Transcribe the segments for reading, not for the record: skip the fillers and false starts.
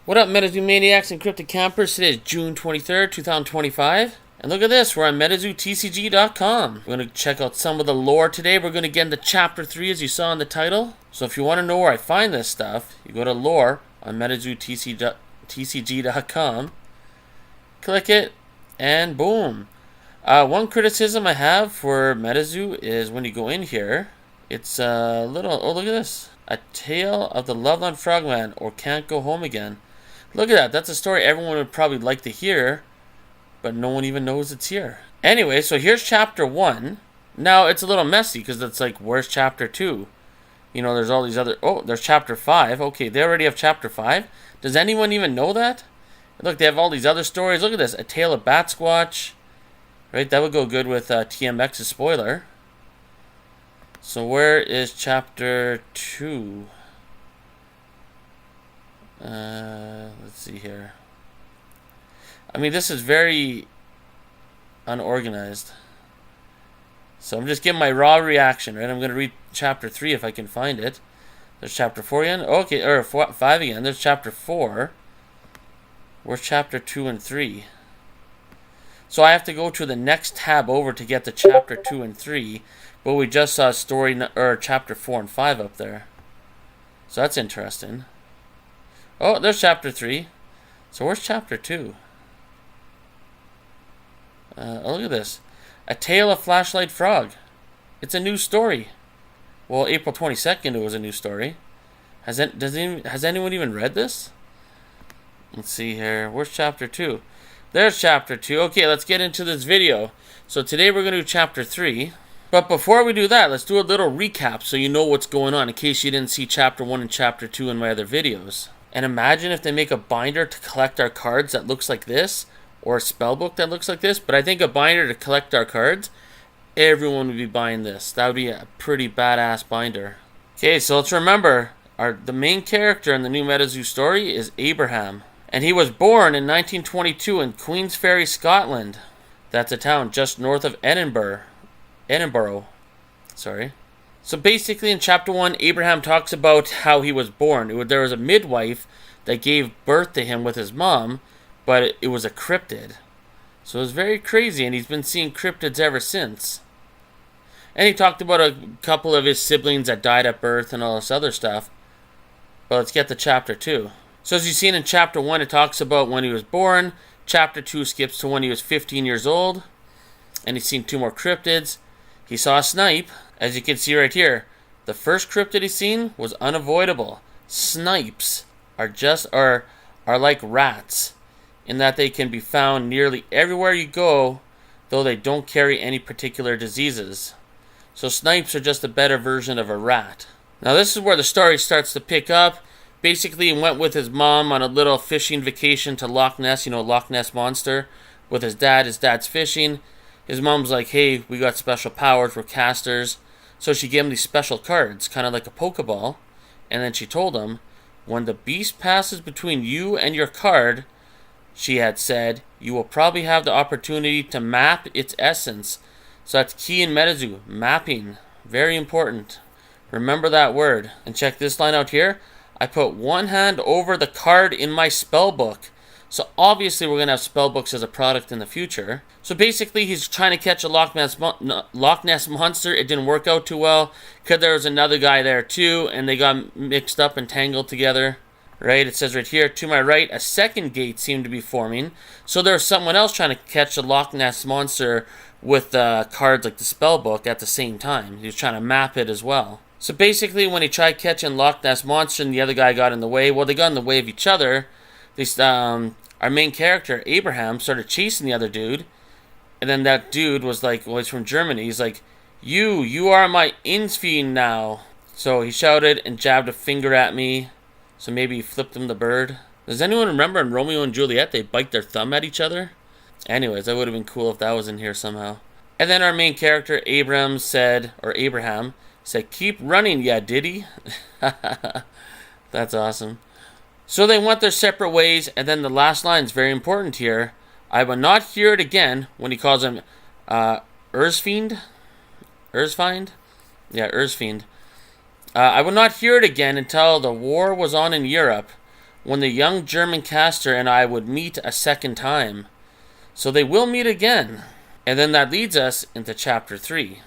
What up, MetaZoo Maniacs and Cryptic Campers? Today is June 23rd, 2025. And look at this, we're on MetaZooTCG.com. We're going to check out some of the lore today. We're going to get into Chapter 3, as you saw in the title. So if you want to know where I find this stuff, you go to lore on MetaZooTCG.com. Click it, and boom. One criticism I have for MetaZoo is when you go in here, it's a little... Oh, look at this. A Tale of the Loveland Frogman, or Can't Go Home Again. Look at that. That's a story everyone would probably like to hear, but no one even knows it's here. Anyway, so here's Chapter 1. Now, it's a little messy, because it's like, where's Chapter 2? You know, there's all these other... Oh, there's Chapter 5. Okay, they already have Chapter 5. Does anyone even know that? Look, they have all these other stories. Look at this. A Tale of Bat Squatch. Right, that would go good with TMX's spoiler. So where is Chapter 2? Let's see here. I mean, this is very unorganized. So I'm just giving my raw reaction, right? I'm going to read Chapter 3 if I can find it. There's Chapter 4 again. Okay, or 5 again. There's Chapter 4. Where's Chapter 2 and 3? So I have to go to the next tab over to get to Chapter 2 and 3. But we just saw Chapter 4 and 5 up there. So that's interesting. Oh, there's Chapter 3. So where's Chapter 2? Oh, look at this. A Tale of Flashlight Frog. It's a new story. Well, April 22nd it was a new story. Has anyone even read this? Let's see here. Where's Chapter 2? There's Chapter 2. Okay, let's get into this video. So today we're going to do Chapter 3. But before we do that, let's do a little recap so you know what's going on in case you didn't see Chapter 1 and Chapter 2 in my other videos. And imagine if they make a binder to collect our cards that looks like this, or a spellbook that looks like this. But I think a binder to collect our cards, everyone would be buying this. That would be a pretty badass binder. Okay, so let's remember, the main character in the new MetaZoo story is Abraham. And he was born in 1922 in Queensferry, Scotland. That's a town just north of Edinburgh. Sorry. So basically in Chapter 1, Abraham talks about how he was born. There was a midwife that gave birth to him with his mom, but it was a cryptid. So it was very crazy, and he's been seeing cryptids ever since. And he talked about a couple of his siblings that died at birth and all this other stuff. But let's get to Chapter 2. So as you've seen in Chapter 1, it talks about when he was born. Chapter 2 skips to when he was 15 years old. And he's seen 2 more cryptids. He saw a snipe. As you can see right here, the first cryptid he's seen was unavoidable. Snipes are like rats, in that they can be found nearly everywhere you go, though they don't carry any particular diseases. So snipes are just a better version of a rat. Now this is where the story starts to pick up. Basically, he went with his mom on a little fishing vacation to Loch Ness, Loch Ness Monster, with his dad. His dad's fishing. His mom's like, hey, we got special powers, we're casters. So she gave him these special cards, kind of like a Pokeball. And then she told him, when the beast passes between you and your card, she had said, you will probably have the opportunity to map its essence. So that's key in MetaZoo, mapping. Very important. Remember that word. And check this line out here. I put one hand over the card in my spell book. So obviously we're going to have spellbooks as a product in the future. So basically he's trying to catch a Loch Ness Monster. It didn't work out too well because there was another guy there too, and they got mixed up and tangled together. Right, it says right here, to my right, a second gate seemed to be forming. So there was someone else trying to catch a Loch Ness Monster with cards like the spellbook at the same time. He was trying to map it as well. So basically when he tried catching Loch Ness Monster and the other guy got in the way, well, they got in the way of each other. Our main character, Abraham, started chasing the other dude. And then that dude was like, well, he's from Germany. He's like, you are my Insfiend now. So he shouted and jabbed a finger at me. So maybe he flipped him the bird. Does anyone remember in Romeo and Juliet, they bite their thumb at each other? Anyways, that would have been cool if that was in here somehow. And then our main character, Abraham said, keep running, yeah, diddy? That's awesome. So they went their separate ways, and then the last line is very important here. I will not hear it again, when he calls him Erzfiend? Yeah, Erzfiend. I would not hear it again until the war was on in Europe, when the young German caster and I would meet a second time. So they will meet again. And then that leads us into chapter 3.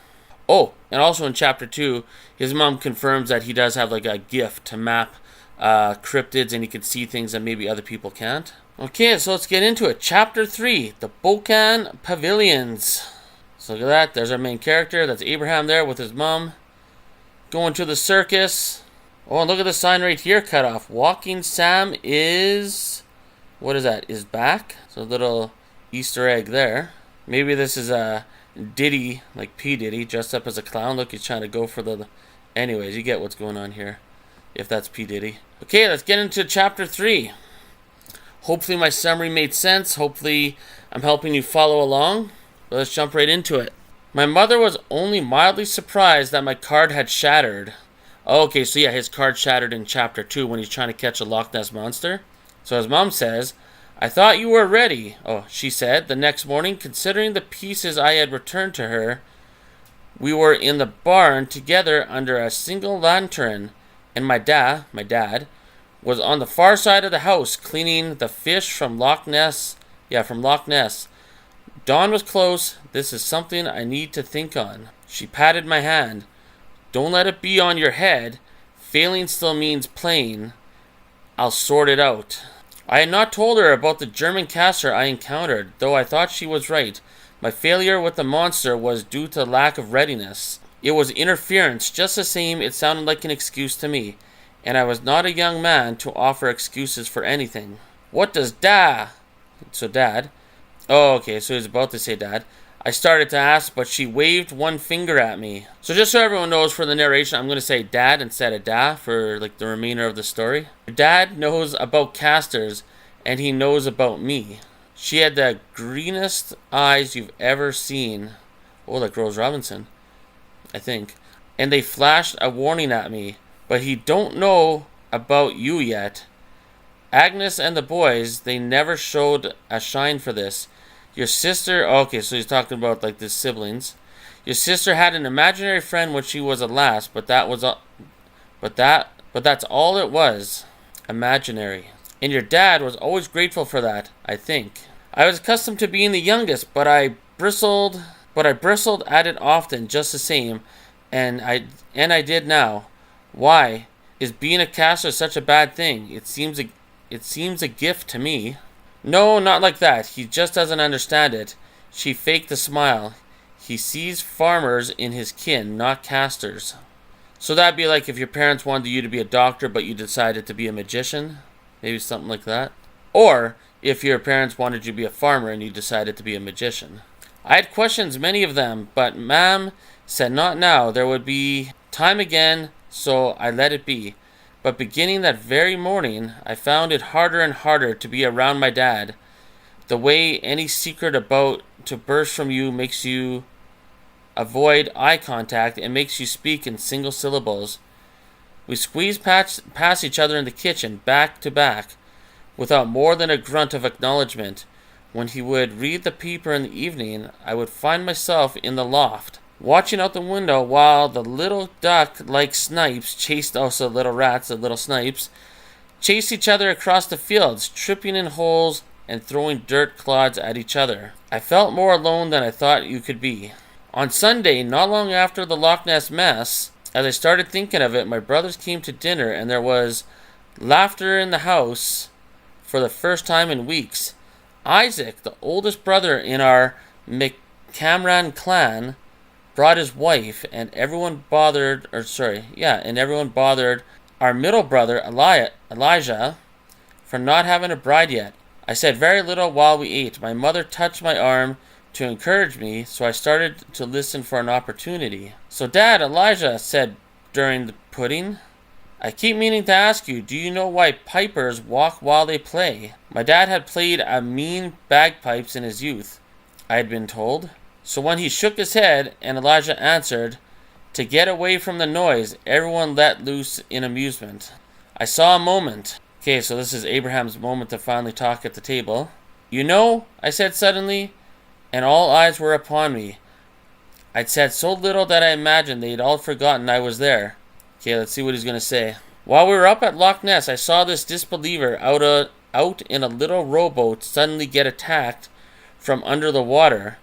Oh, and also in chapter 2, his mom confirms that he does have like a gift to map cryptids, and he can see things that maybe other people can't. Okay, so let's get into it. Chapter 3, the Bocan Pavilions. So look at that. There's our main character. That's Abraham there with his mom. Going to the circus. Oh, and look at the sign right here cut off. Walking Sam is... What is that? Is back? So a little Easter egg there. Maybe this is a Diddy, like P. Diddy, dressed up as a clown. Look, he's trying to go for the... Anyways, you get what's going on here. If that's P. Diddy. Okay, let's get into chapter 3. Hopefully my summary made sense. Hopefully I'm helping you follow along. But let's jump right into it. My mother was only mildly surprised that my card had shattered. Oh, okay, so yeah, his card shattered in chapter 2 when he's trying to catch a Loch Ness monster. So his mom says, I thought you were ready. Oh, she said, the next morning, considering the pieces I had returned to her. We were in the barn together under a single lantern, and my dad, was on the far side of the house cleaning the fish from Loch Ness. Yeah, from Loch Ness. Dawn was close. This is something I need to think on. She patted my hand. Don't let it be on your head. Failing still means playing. I'll sort it out. I had not told her about the German caster I encountered, though I thought she was right. My failure with the monster was due to lack of readiness. It was interference. Just the same, it sounded like an excuse to me. And I was not a young man to offer excuses for anything. What does Dad? So Dad. Oh, okay, so he's about to say Dad. I started to ask, but she waved one finger at me. So just so everyone knows for the narration, I'm going to say Dad instead of Da for like the remainder of the story. Dad knows about casters, and he knows about me. She had the greenest eyes you've ever seen. Oh, like Rose Robinson, I think. And they flashed a warning at me. But he don't know about you yet. Agnes and the boys, they never showed a shine for this. Your sister, okay, so he's talking about like the siblings. Your sister had an imaginary friend when she was a lass, but that's all it was. Imaginary. And your dad was always grateful for that, I think. I was accustomed to being the youngest, but I bristled at it often just the same, and I did now. Why? Is being a caster such a bad thing? It seems a gift to me. No, not like that. He just doesn't understand it. She faked a smile. He sees farmers in his kin, not casters. So that'd be like if your parents wanted you to be a doctor, but you decided to be a magician. Maybe something like that. Or if your parents wanted you to be a farmer and you decided to be a magician. I had questions, many of them, but Ma'am said not now. There would be time again. So I let it be. But beginning that very morning, I found it harder and harder to be around my dad. The way any secret about to burst from you makes you avoid eye contact and makes you speak in single syllables. We squeezed past each other in the kitchen, back to back, without more than a grunt of acknowledgement. When he would read the paper in the evening, I would find myself in the loft, watching out the window while the little duck-like snipes chased also little rats, the little snipes, chased each other across the fields, tripping in holes and throwing dirt clods at each other. I felt more alone than I thought you could be. On Sunday, not long after the Loch Ness mess, as I started thinking of it, my brothers came to dinner and there was laughter in the house for the first time in weeks. Isaac, the oldest brother in our McCamran clan, brought his wife, and everyone bothered our middle brother Elijah for not having a bride yet. I said very little while we ate. My mother touched my arm to encourage me, so I started to listen for an opportunity. So Dad, Elijah said during the pudding, I keep meaning to ask you, do you know why pipers walk while they play? My dad had played a mean bagpipes in his youth, I had been told. So when he shook his head and Elijah answered, to get away from the noise, everyone let loose in amusement. I saw a moment. Okay, so this is Abraham's moment to finally talk at the table. You know, I said suddenly, and all eyes were upon me. I'd said so little that I imagined they'd all forgotten I was there. Okay, let's see what he's going to say. While we were up at Loch Ness, I saw this disbeliever out in a little rowboat suddenly get attacked from under the water.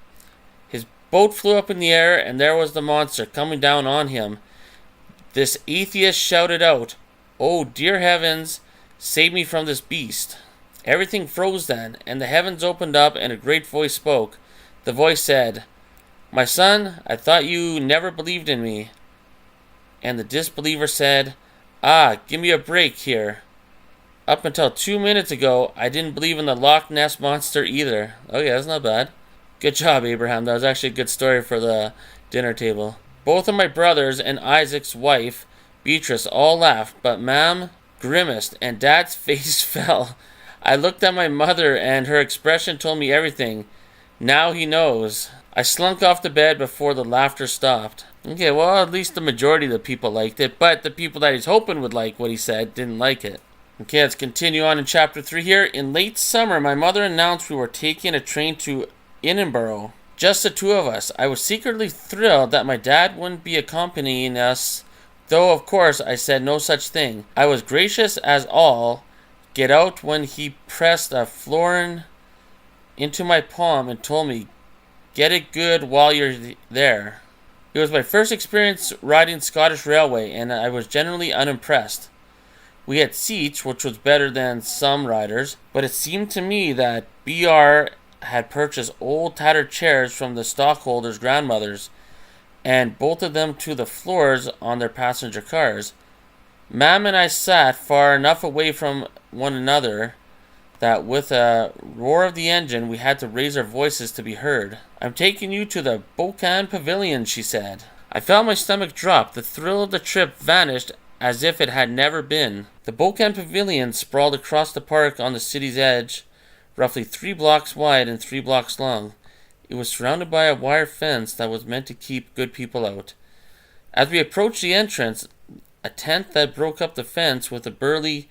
His boat flew up in the air, and there was the monster coming down on him. This atheist shouted out, "Oh, dear heavens, save me from this beast." Everything froze then, and the heavens opened up, and a great voice spoke. The voice said, "My son, I thought you never believed in me." And the disbeliever said, "Ah, give me a break here. Up until 2 minutes ago, I didn't believe in the Loch Ness Monster either." Okay, that's not bad. Good job, Abraham. That was actually a good story for the dinner table. Both of my brothers and Isaac's wife, Beatrice, all laughed, but Mam grimaced, and Dad's face fell. I looked at my mother, and her expression told me everything. Now he knows. I slunk off the bed before the laughter stopped. Okay, well, at least the majority of the people liked it, but the people that he's hoping would like what he said didn't like it. Okay, let's continue on in chapter 3 here. In late summer, my mother announced we were taking a train to Edinburgh. Just the two of us. I was secretly thrilled that my dad wouldn't be accompanying us, though of course I said no such thing. I was gracious as all get out when he pressed a florin into my palm and told me, "Get it good while you're there." It was my first experience riding Scottish Railway, and I was generally unimpressed. We had seats, which was better than some riders, but it seemed to me that BR had purchased old tattered chairs from the stockholders' grandmothers, and bolted them to the floors on their passenger cars. Mam and I sat far enough away from one another that with a roar of the engine we had to raise our voices to be heard. "I'm taking you to the Bocan Pavilions," she said. I felt my stomach drop. The thrill of the trip vanished as if it had never been. The Bocan Pavilions sprawled across the park on the city's edge, roughly 3 blocks wide and 3 blocks long. It was surrounded by a wire fence that was meant to keep good people out. As we approached the entrance, a tent that broke up the fence with a burly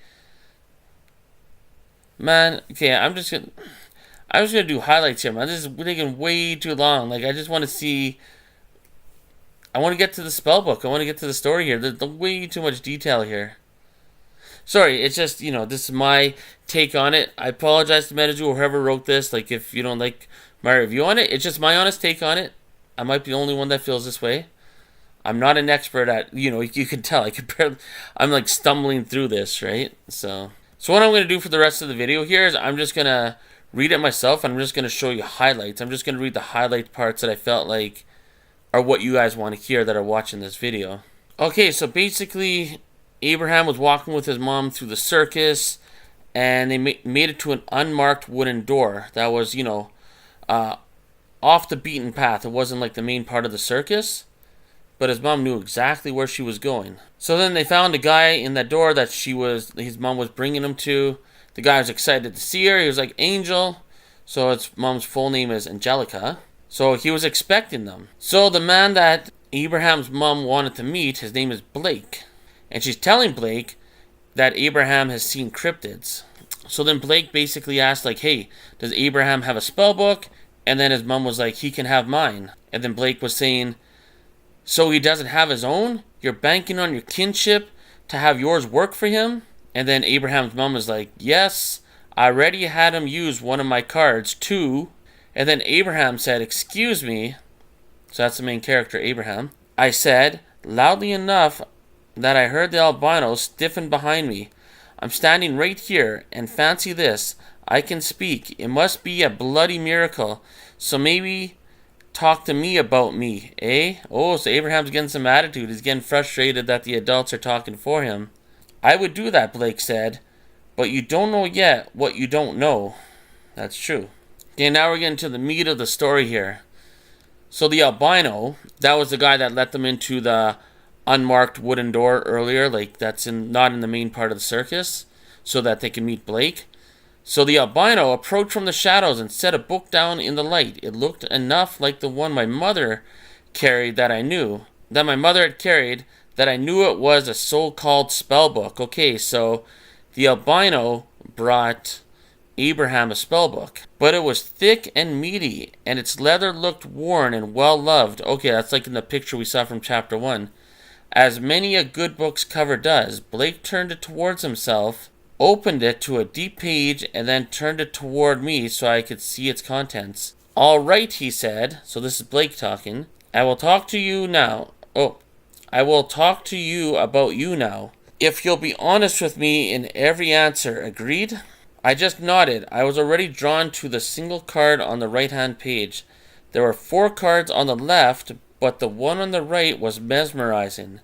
man. Okay, I'm just gonna do highlights here, man. This is taking way too long. Like, I just want to see. I want to get to the spell book. I want to get to the story here. There's way too much detail here. Sorry, it's just, this is my take on it. I apologize to MetaZoo or whoever wrote this. Like, if you don't like my review on it, it's just my honest take on it. I might be the only one that feels this way. I'm not an expert at, you can tell. I'm like stumbling through this, right? So what I'm going to do for the rest of the video here is I'm just going to read it myself, and I'm just going to show you highlights. I'm just going to read the highlight parts that I felt like are what you guys want to hear that are watching this video. Okay, so basically, Abraham was walking with his mom through the circus, and they made it to an unmarked wooden door that was, off the beaten path. It wasn't like the main part of the circus, but his mom knew exactly where she was going. So then they found a guy in that door that his mom was bringing him to. The guy was excited to see her. He was like, "Angel." So his mom's full name is Angelica. So he was expecting them. So the man that Abraham's mom wanted to meet, his name is Blake. And she's telling Blake that Abraham has seen cryptids. So then Blake basically asked, like, "Hey, does Abraham have a spell book?" And then his mom was like, "He can have mine." And then Blake was saying, "So he doesn't have his own? You're banking on your kinship to have yours work for him?" And then Abraham's mom was like, "Yes, I already had him use one of my cards too." And then Abraham said, "Excuse me." So that's the main character, Abraham. "I said, loudly enough that I heard the albino stiffen behind me. I'm standing right here, and fancy this, I can speak. It must be a bloody miracle. So maybe talk to me about me, eh?" Oh, so Abraham's getting some attitude. He's getting frustrated that the adults are talking for him. "I would do that," Blake said, "but you don't know yet what you don't know." That's true. Okay, now we're getting to the meat of the story here. So the albino, that was the guy that let them into the unmarked wooden door earlier, like that's not in the main part of the circus, so that they can meet Blake. So the albino approached from the shadows and set a book down in the light. It looked enough like the one my mother carried that I knew it was a so-called spell book. Okay, so the albino brought Abraham a spell book, but it was thick and meaty, and its leather looked worn and well loved. Okay, that's like in the picture we saw from chapter 1. As many a good book's cover does, Blake turned it towards himself, opened it to a deep page, and then turned it toward me so I could see its contents. "All right," he said. So this is Blake talking. "I will talk to you now. I will talk to you about you now. If you'll be honest with me in every answer, agreed?" I just nodded. I was already drawn to the single card on the right-hand page. There were 4 cards on the left, but the one on the right was mesmerizing.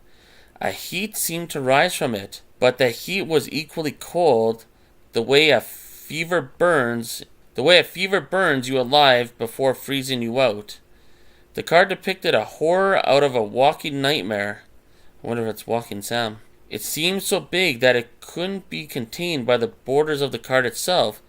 A heat seemed to rise from it, but the heat was equally cold, the way a fever burns you alive before freezing you out. The card depicted a horror out of a walking nightmare. I wonder if it's Walking Sam. It seemed so big that it couldn't be contained by the borders of the card itself,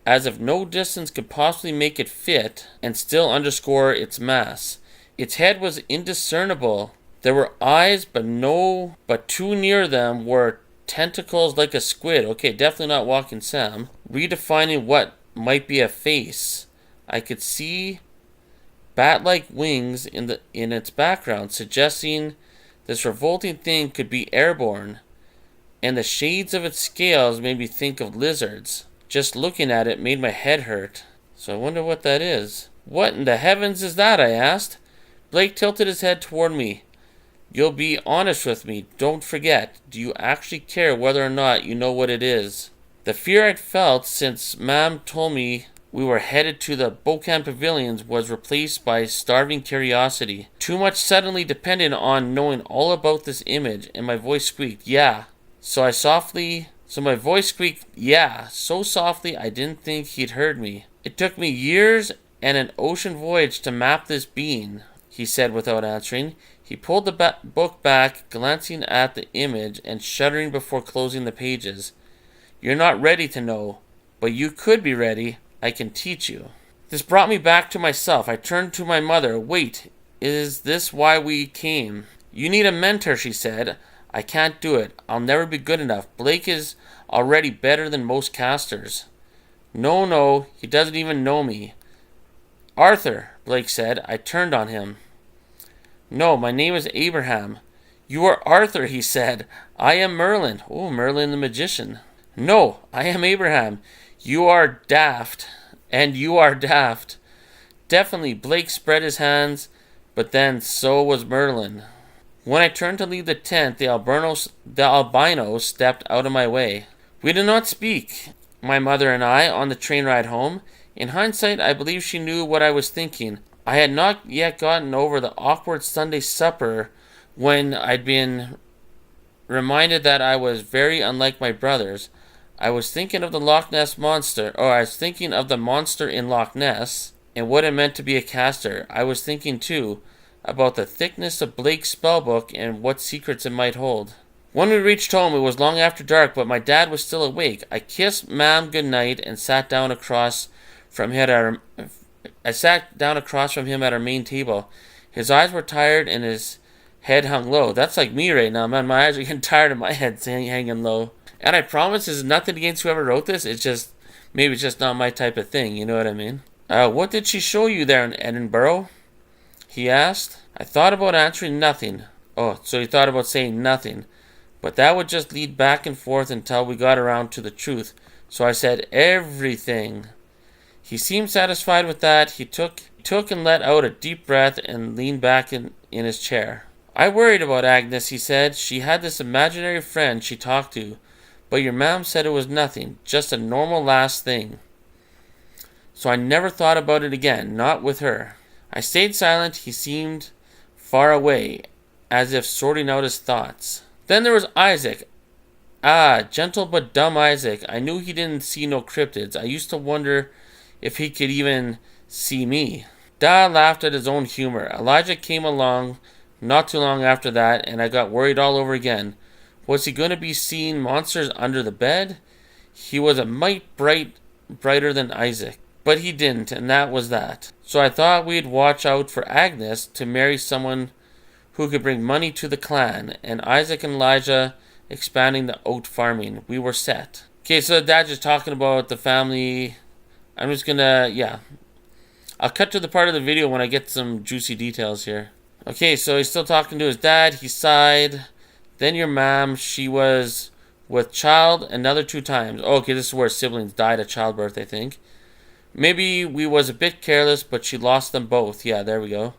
as if no distance could possibly make it fit and still underscore its mass. Its head was indiscernible. There were eyes, but too near them were tentacles like a squid. Okay, definitely not Walking Sam. Redefining what might be a face. I could see bat-like wings in its background, suggesting this revolting thing could be airborne, and the shades of its scales made me think of lizards. Just looking at it made my head hurt. So I wonder what that is. "What in the heavens is that?" I asked. Blake tilted his head toward me. "You'll be honest with me. Don't forget. Do you actually care whether or not you know what it is?" The fear I'd felt since Mam told me we were headed to the Bocan Pavilions was replaced by starving curiosity. Too much suddenly depended on knowing all about this image, and my voice squeaked, "Yeah." So my voice squeaked, "Yeah," so softly I didn't think he'd heard me. "It took me years and an ocean voyage to map this being," he said without answering. He pulled the book back, glancing at the image and shuddering before closing the pages. "You're not ready to know, but you could be ready. I can teach you." This brought me back to myself. I turned to my mother. "Wait, is this why we came?" "You need a mentor," she said. "I can't do it. I'll never be good enough. Blake is already better than most casters." No, he doesn't even know me." "Arthur," Blake said. I turned on him. "No, my name is Abraham." "You are Arthur," he said. "I am Merlin." "Oh, Merlin the magician." "No, I am Abraham. You are daft. And you are daft." Definitely, Blake spread his hands, but then so was Merlin. When I turned to leave the tent, the albino stepped out of my way. We did not speak, my mother and I, on the train ride home. In hindsight, I believe she knew what I was thinking. I had not yet gotten over the awkward Sunday supper when I'd been reminded that I was very unlike my brothers. I was thinking of the Loch Ness Monster, I was thinking of the monster in Loch Ness, and what it meant to be a caster. I was thinking, too, about the thickness of Blake's spellbook and what secrets it might hold. When we reached home, it was long after dark, but my dad was still awake. I kissed Mam goodnight and sat down across from him at our main table. His eyes were tired and his head hung low. That's like me right now, man. My eyes are getting tired and my head's hanging low. And I promise there's nothing against whoever wrote this. Maybe it's just not my type of thing, you know what I mean? "What did she show you there in Edinburgh?" he asked. I thought about answering nothing. So he thought about saying nothing. But that would just lead back and forth until we got around to the truth. So I said, "Everything." He seemed satisfied with that. He took and let out a deep breath and leaned back in his chair. "I worried about Agnes," he said. "She had this imaginary friend she talked to. But your mom said it was nothing, just a normal last thing. So I never thought about it again, not with her." I stayed silent. He seemed far away, as if sorting out his thoughts. Then there was Isaac. Gentle but dumb Isaac. I knew he didn't see no cryptids. I used to wonder if he could even see me. Dad laughed at his own humor. Elijah came along not too long after that, and I got worried all over again. Was he going to be seeing monsters under the bed? He was a mite brighter than Isaac, but he didn't, and that was that. So I thought we'd watch out for Agnes to marry someone who could bring money to the clan, and Isaac and Elijah expanding the oat farming. We were set. Okay, so Dad's just talking about the family. I'm just gonna, I'll cut to the part of the video when I get some juicy details here. Okay, so he's still talking to his dad. He sighed. Then your mom, she was with child another 2 times. Oh, okay, this is where siblings died at childbirth, I think. Maybe we was a bit careless, but she lost them both. Yeah, there we go.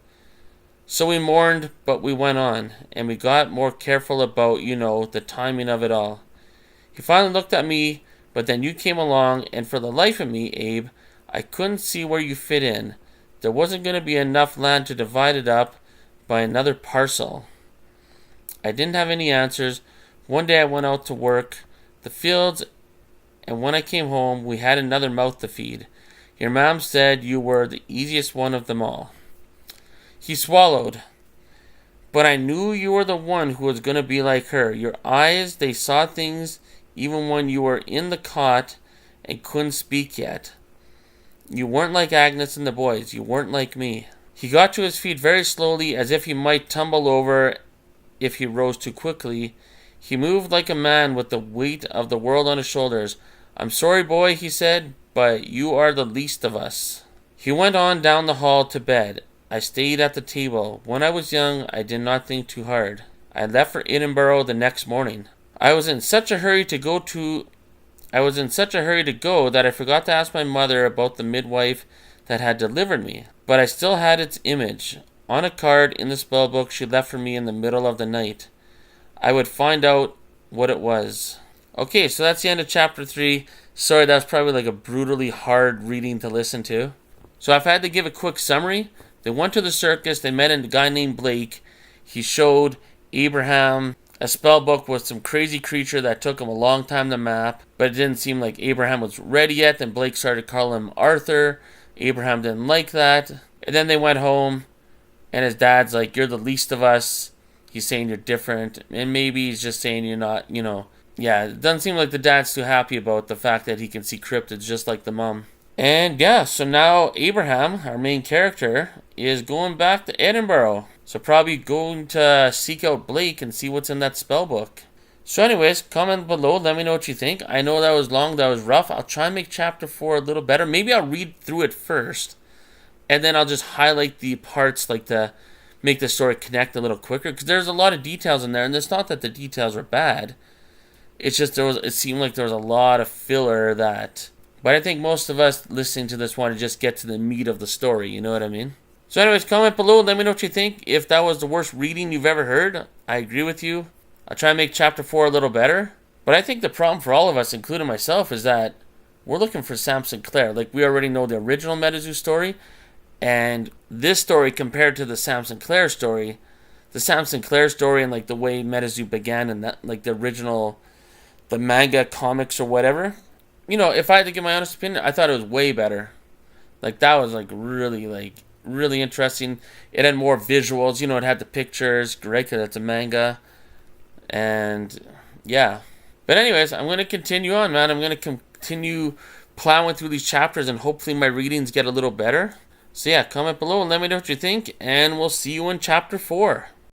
So we mourned, but we went on, and we got more careful about, the timing of it all. He finally looked at me, but then you came along, and for the life of me, Abe, I couldn't see where you fit in. There wasn't going to be enough land to divide it up by another parcel. I didn't have any answers. One day I went out to work the fields, and when I came home, we had another mouth to feed. Your mom said you were the easiest one of them all. He swallowed. But I knew you were the one who was going to be like her. Your eyes, they saw things even when you were in the cot and couldn't speak yet. You weren't like Agnes and the boys. You weren't like me. He got to his feet very slowly, as if he might tumble over if he rose too quickly. He moved like a man with the weight of the world on his shoulders. I'm sorry, boy, he said, but you are the least of us. He went on down the hall to bed. I stayed at the table. When I was young, I did not think too hard. I left for Edinburgh the next morning. I was in such a hurry to go that I forgot to ask my mother about the midwife that had delivered me. But I still had its image. On a card in the spell book she left for me in the middle of the night. I would find out what it was. Okay, so that's the end of chapter 3. Sorry, that was probably like a brutally hard reading to listen to. So if I had to give a quick summary, they went to the circus, they met a guy named Blake. He showed Abraham a spell book with some crazy creature that took him a long time to map, but it didn't seem like Abraham was ready yet. Then Blake started calling him Arthur. Abraham didn't like that. And then they went home, and his dad's like, you're the least of us. He's saying you're different, and maybe he's just saying you're not, Yeah, it doesn't seem like the dad's too happy about the fact that he can see cryptids just like the mom. And yeah, so now Abraham, our main character, is going back to Edinburgh. So probably going to seek out Blake and see what's in that spell book. So anyways, comment below, let me know what you think. I know that was long, that was rough. I'll try and make chapter 4 a little better. Maybe I'll read through it first, and then I'll just highlight the parts like to make the story connect a little quicker. Because there's a lot of details in there, and it's not that the details were bad. It's just it seemed like there was a lot of filler that... But I think most of us listening to this want to just get to the meat of the story, you know what I mean? So anyways, comment below, let me know what you think. If that was the worst reading you've ever heard, I agree with you. I'll try and make chapter 4 a little better. But I think the problem for all of us, including myself, is that we're looking for Sam Sinclair. Like, we already know the original MetaZoo story, and this story compared to the Sam Sinclair story, and like the way MetaZoo began and that, like the original, the manga comics or whatever, if I had to give my honest opinion, I thought it was way better. Like, that was really interesting. It had more visuals, it had the pictures, right, because it's a manga. And yeah. But anyways, I'm going to continue on, man. I'm going to continue plowing through these chapters, and hopefully my readings get a little better. So yeah, comment below and let me know what you think, and we'll see you in chapter 4.